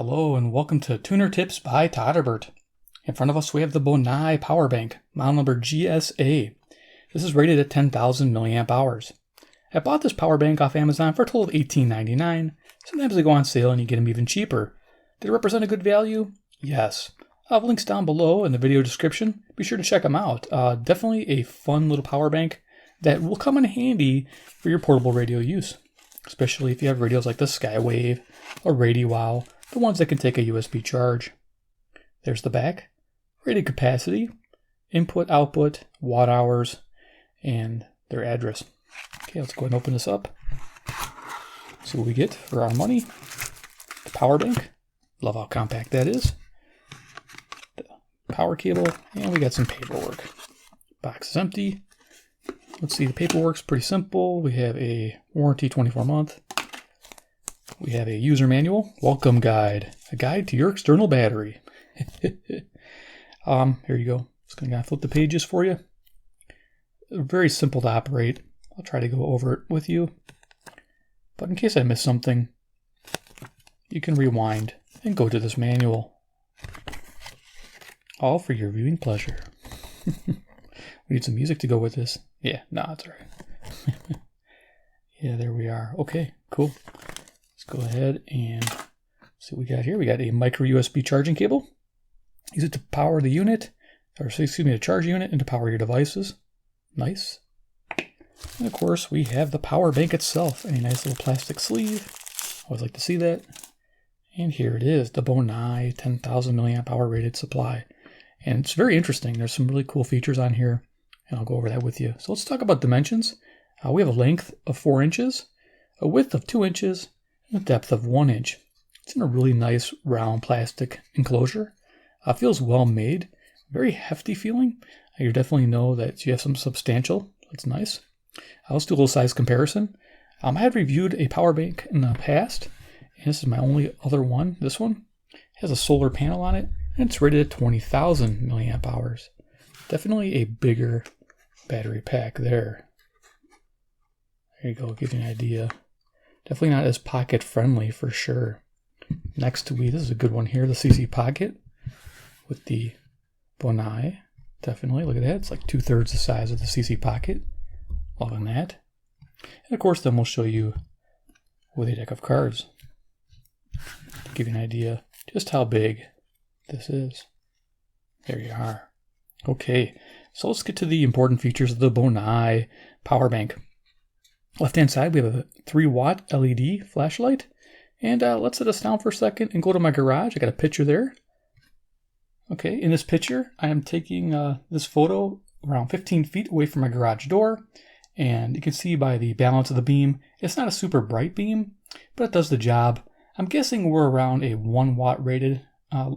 Hello and welcome to Tuner Tips by Todderbert. In front of us we have the Bonai power bank, model number GSA. This is rated at 10,000 milliamp hours. I bought this power bank off Amazon for a total of $18.99. Sometimes they go on sale and you get them even cheaper. Did it represent a good value? Yes. I'll have links down below in the video description. Be sure to check them out. Definitely a fun little power bank that will come in handy for your portable radio use, especially if you have radios like the Skywave or RadioWow, the ones that can take a USB charge. There's the back, rated capacity, input, output, watt hours, and their address. Okay, let's go ahead and open this up. See what we get for our money. The power bank. Love how compact that is. The power cable, and we got some paperwork. Box is empty. Let's see, the paperwork's pretty simple. We have a warranty 24-month. We have a user manual, welcome guide, a guide to your external battery. Here you go. Just gonna flip the pages for you. Very simple to operate. I'll try to go over it with you. But in case I miss something, you can rewind and go to this manual. All for your viewing pleasure. We need some music to go with this. Yeah, no, it's all right. Yeah, there we are. Okay, cool. Let's go ahead and see what we got here. We got a micro USB charging cable. Use it to power the unit, or excuse me, to charge the unit and to power your devices. Nice. And of course, we have the power bank itself, a nice little plastic sleeve. Always like to see that. And here it is, the Bonai 10,000 milliamp hour rated supply. And it's very interesting. There's some really cool features on here, and I'll go over that with you. So let's talk about dimensions. We have a length of 4 inches, a width of 2 inches, and a depth of 1 inch. It's in a really nice round plastic enclosure. Feels well made, very hefty feeling. You definitely know that you have some substantial. That's nice. Let's do a little size comparison. I had reviewed a power bank in the past, and this is my only other one. This one has a solar panel on it, and it's rated at 20,000 milliamp hours. Definitely a bigger battery pack there. There you go, give you an idea. Definitely not as pocket friendly for sure. Next this is a good one here, the CC Pocket with the Bonai. Definitely, look at that. It's like 2/3 the size of the CC Pocket. Loving that. And of course, then we'll show you with a deck of cards to give you an idea just how big this is. There you are. Okay, so let's get to the important features of the Bonai power bank. Left-hand side, we have a 3-watt LED flashlight. And let's set us down for a second and go to my garage. I got a picture there. Okay, in this picture, I am taking this photo around 15 feet away from my garage door. And you can see by the balance of the beam, it's not a super bright beam, but it does the job. I'm guessing we're around a 1-watt rated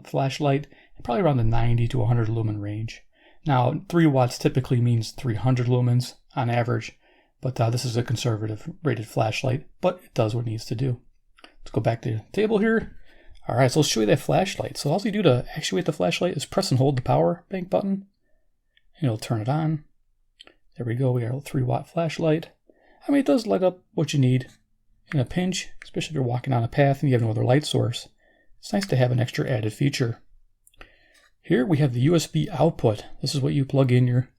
flashlight, probably around the 90 to 100 lumen range. Now, 3 watts typically means 300 lumens on average. But this is a conservative rated flashlight, but it does what it needs to do. Let's go back to the table here. All right, so let's show you that flashlight. So all you do to actuate the flashlight is press and hold the power bank button, and it'll turn it on. There we go, we got a 3-watt flashlight. I mean, it does light up what you need in a pinch, especially if you're walking on a path and you have no other light source. It's nice to have an extra added feature. Here we have the USB output. This is what you plug in your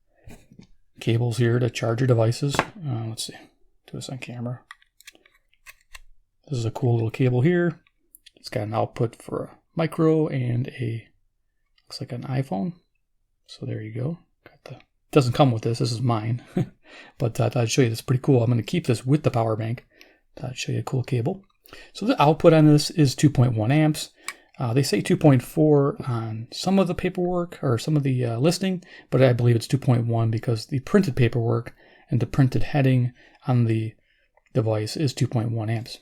cables here to charge your devices. Let's see, do this on camera. This is a cool little cable here. It's got an output for a micro and looks like an iPhone. So there you go. It doesn't come with this. This is mine, but I'll show you. This is pretty cool. I'm going to keep this with the power bank. I'll show you a cool cable. So the output on this is 2.1 amps. They say 2.4 on some of the paperwork or some of the listing, but I believe it's 2.1 because the printed paperwork and the printed heading on the device is 2.1 amps.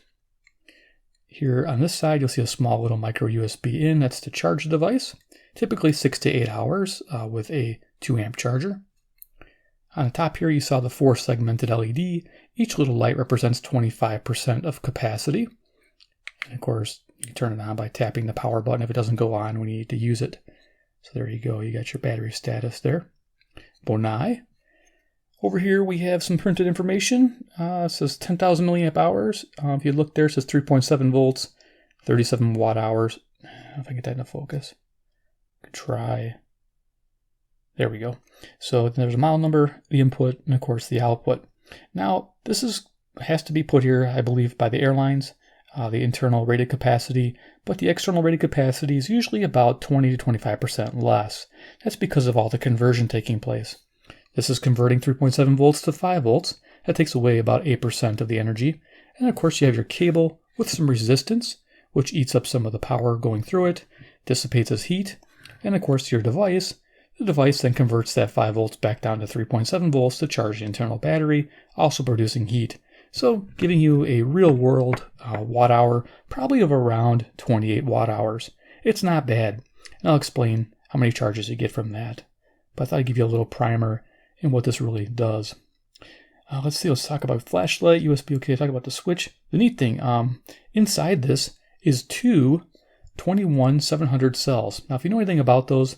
Here on this side, you'll see a small little micro USB in. That's to charge the device, typically 6 to 8 hours with a 2 amp charger. On the top here, you saw the 4 segmented LED. Each little light represents 25% of capacity. And of course, you can turn it on by tapping the power button if it doesn't go on when you need to use it. So there you go. You got your battery status there. Bonai. Over here we have some printed information. It says 10,000 milliamp hours. If you look there, it says 3.7 volts, 37 watt hours, if I can get that into focus. Could try. There we go. So there's a model number, the input, and of course the output. Now this has to be put here, I believe, by the airlines, the internal rated capacity, but the external rated capacity is usually about 20 to 25% less. That's because of all the conversion taking place. This is converting 3.7 volts to 5 volts. That takes away about 8% of the energy. And of course you have your cable with some resistance, which eats up some of the power going through it, dissipates as heat, and of course your device. The device then converts that 5 volts back down to 3.7 volts to charge the internal battery, also producing heat. So giving you a real world watt hour, probably of around 28 watt hours. It's not bad. And I'll explain how many charges you get from that. But I thought I'd give you a little primer in what this really does. Let's talk about flashlight, USB, okay, talk about the switch. The neat thing, inside this is two 21700 cells. Now, if you know anything about those,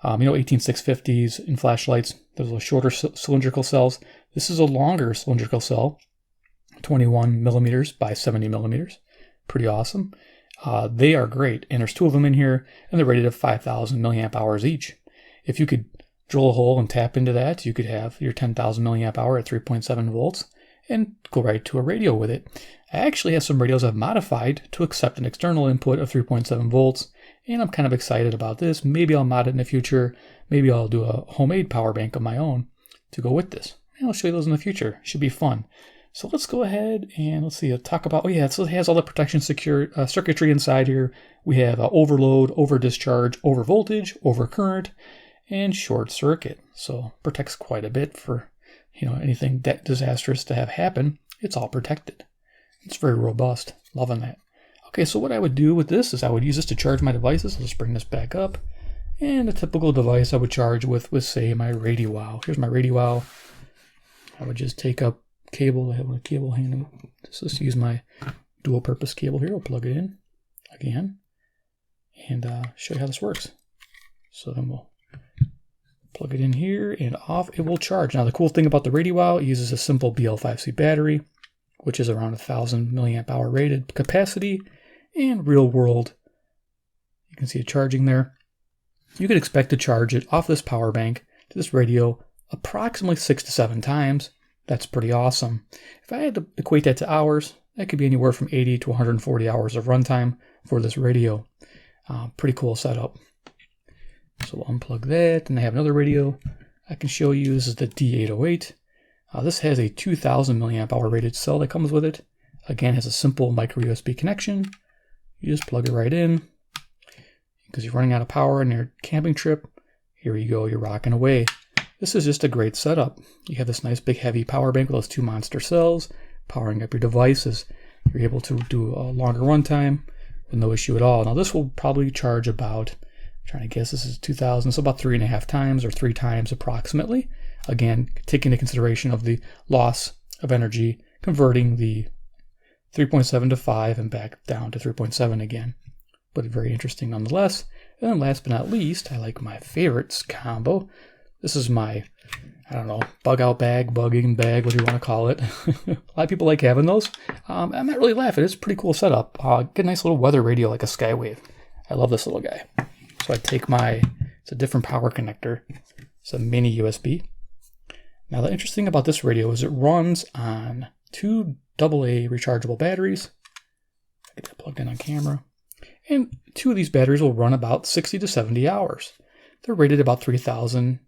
18650s in flashlights, those are shorter cylindrical cells. This is a longer cylindrical cell, 21 millimeters by 70 millimeters. Pretty awesome. They are great, and there's two of them in here, and they're rated at 5,000 milliamp hours each. If you could drill a hole and tap into that, you could have your 10,000 milliamp hour at 3.7 volts and go right to a radio with it. I actually have some radios I've modified to accept an external input of 3.7 volts, and I'm kind of excited about this. Maybe I'll mod it in the future. Maybe I'll do a homemade power bank of my own to go with this. And I'll show you those in the future. Should be fun. So let's go ahead and let's see, talk about, so it has all the protection circuitry inside here. We have overload, over discharge, over voltage, over current, and short circuit. So protects quite a bit for, anything disastrous to have happen. It's all protected. It's very robust. Loving that. Okay, so what I would do with this is I would use this to charge my devices. Let's bring this back up. And a typical device I would charge with say, my radio wow. Here's my radio wow. I would just take up cable. I have a cable handle. Let's use my dual purpose cable here. I'll plug it in again and show you how this works. So then we'll plug it in here and off it will charge. Now the cool thing about the radio wow, it uses a simple BL5C battery, which is around 1,000 milliamp hour rated capacity, and real world, you can see it charging there. You could expect to charge it off this power bank to this radio approximately 6 to 7 times. That's pretty awesome. If I had to equate that to hours, that could be anywhere from 80 to 140 hours of runtime for this radio. Pretty cool setup. So we'll unplug that, and I have another radio I can show you. This is the D808. This has a 2,000 milliamp hour rated cell that comes with it. Again, has a simple micro USB connection. You just plug it right in. Because you're running out of power on your camping trip, here you go, you're rocking away. This is just a great setup. You have this nice big heavy power bank with those two monster cells, powering up your devices. You're able to do a longer runtime with no issue at all. Now this will probably charge about, I'm trying to guess, this is 2,000, so about 3.5 times or 3 times approximately. Again, taking into consideration of the loss of energy, converting the 3.7 to 5 and back down to 3.7 again. But very interesting nonetheless. And then last but not least, I like my favorites combo. This is my, bug out bag, bugging bag, what do you want to call it? A lot of people like having those. I'm not really laughing. It's a pretty cool setup. Get a nice little weather radio like a Skywave. I love this little guy. So I take it's a different power connector. It's a mini USB. Now the interesting about this radio is it runs on 2 AA rechargeable batteries. Get that plugged in on camera. And 2 of these batteries will run about 60 to 70 hours. They're rated about 3,000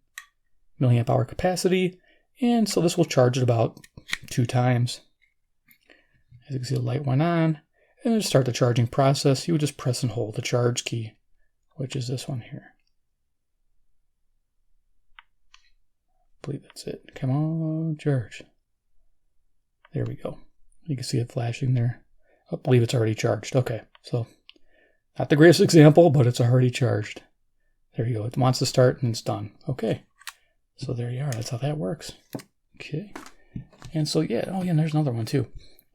milliamp hour capacity, and so this will charge it about 2 times. As you can see, the light went on, and then to start the charging process, you would just press and hold the charge key, which is this one here. I believe that's it. Come on, charge. There we go. You can see it flashing there. I believe it's already charged. Okay, so not the greatest example, but it's already charged. There you go. It wants to start and it's done. Okay. So there you are. That's how that works. Okay. And so, and there's another one too.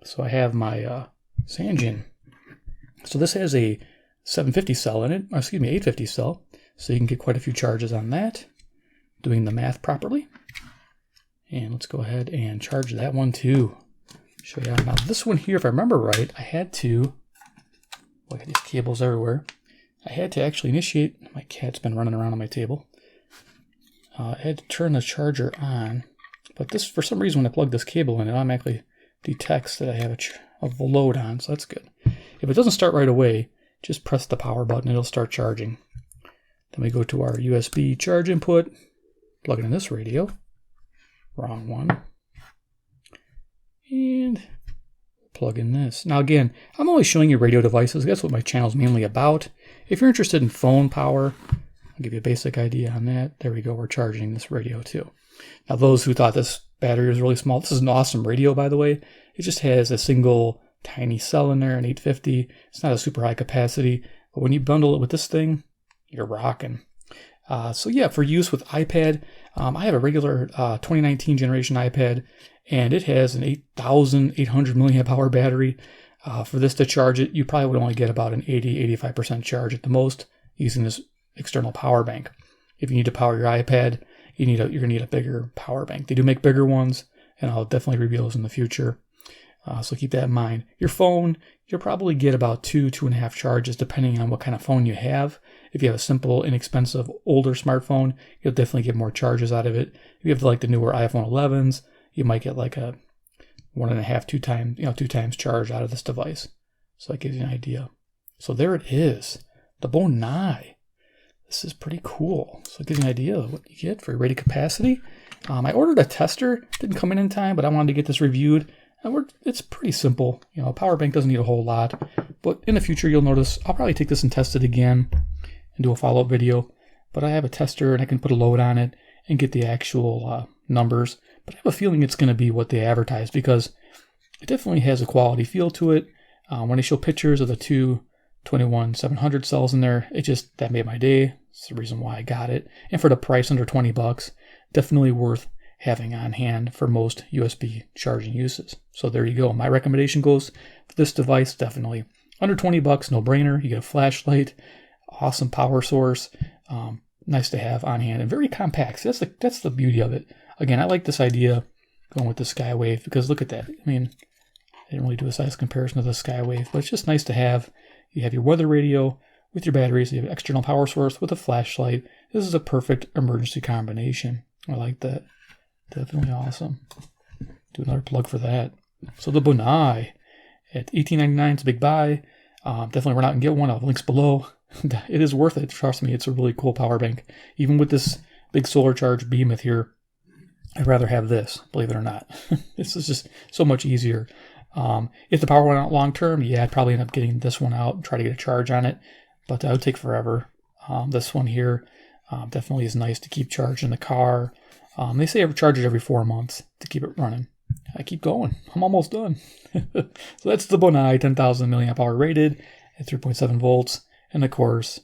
So I have my Sanjin. So this has a 750 cell in it, 850 cell. So you can get quite a few charges on that. Doing the math properly. And let's go ahead and charge that one too. Show you. Now this one here, if I remember right, I had to, look at these cables everywhere. I had to actually initiate, my cat's been running around on my table. I had to turn the charger on, but this, for some reason, when I plug this cable in, it automatically detects that I have a load on, so that's good. If it doesn't start right away, just press the power button, it'll start charging. Then we go to our USB charge input, plug it in this radio. Wrong one. And plug in this. Now again, I'm only showing you radio devices. That's what my channel is mainly about. If you're interested in phone power, I'll give you a basic idea on that. There we go, we're charging this radio too. Now those who thought this battery was really small, this is an awesome radio, by the way. It just has a single tiny cell in there, an 850. It's not a super high capacity, but when you bundle it with this thing, you're rocking. So yeah, for use with iPad, I have a regular 2019 generation iPad, and it has an 8,800 milliamp hour battery. For this to charge it, you probably would only get about an 80-85% charge at the most using this external power bank. If you need to power your iPad, you're gonna need a bigger power bank. They do make bigger ones, and I'll definitely review those in the future. So keep that in mind. Your phone, you'll probably get about 2.5 charges depending on what kind of phone you have. If you have a simple, inexpensive, older smartphone, you'll definitely get more charges out of it. If you have like the newer iPhone 11s, you might get like a 1.5, 2 times charge out of this device. So that gives you an idea. So there it is, the Bonai. This is pretty cool. So it gives you an idea of what you get for your rated capacity. I ordered a tester, didn't come in time, but I wanted to get this reviewed. It's pretty simple. A power bank doesn't need a whole lot, but in the future you'll notice I'll probably take this and test it again and do a follow-up video. But I have a tester and I can put a load on it and get the actual numbers. But I have a feeling it's going to be what they advertise because it definitely has a quality feel to it. When they show pictures of the two 21700 cells in there, that made my day. It's the reason why I got it. And for the price under $20, definitely worth having on hand for most USB charging uses. So there you go. My recommendation goes for this device, definitely under $20, no brainer. You get a flashlight, awesome power source, nice to have on hand, and very compact. So that's the beauty of it. Again, I like this idea going with the Skywave because look at that. I mean, I didn't really do a size comparison to the Skywave, but it's just nice to have. You have your weather radio with your batteries, you have an external power source with a flashlight. This is a perfect emergency combination. I like that. Definitely awesome. Do another plug for that. So the Bonai at $18.99, it's a big buy. Definitely run out and get one. I'll have links below. It is worth it. Trust me, it's a really cool power bank. Even with this big solar charge behemoth here, I'd rather have this, believe it or not. This is just so much easier. If the power went out long term, yeah, I'd probably end up getting this one out and try to get a charge on it, but that would take forever. This one here definitely is nice to keep charged in the car. They say charge it every 4 months to keep it running. I keep going. I'm almost done. So that's the Bonai 10,000 milliamp hour rated at 3.7 volts. And of course,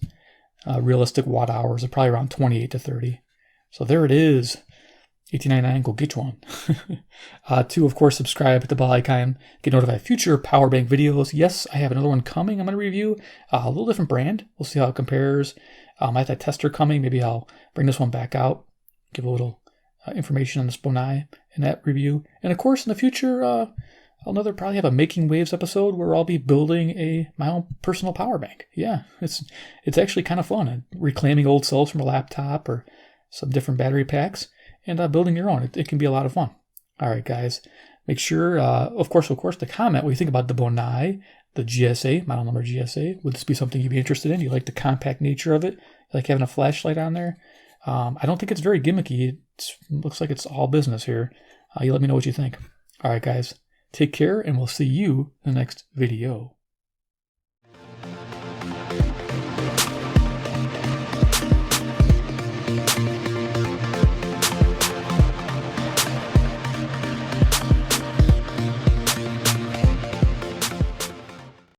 realistic watt hours are probably around 28 to 30. So there it is. $18.99, go get you one. To, of course, subscribe, hit the bell icon, get notified of future power bank videos. Yes, I have another one coming. I'm going to review a little different brand. We'll see how it compares. I have that tester coming. Maybe I'll bring this one back out, give a little information on this Bonai in that review. And of course, in the future, I'll probably have a Making Waves episode where I'll be building my own personal power bank. Yeah, it's actually kind of fun. Reclaiming old cells from a laptop or some different battery packs and building your own. It can be a lot of fun. All right, guys, make sure, of course, to comment what you think about the Bonai, the GSA, model number GSA. Would this be something you'd be interested in? You like the compact nature of it? You like having a flashlight on there? I don't think it's very gimmicky. It looks like it's all business here. You let me know what you think. All right, guys, take care, and we'll see you in the next video.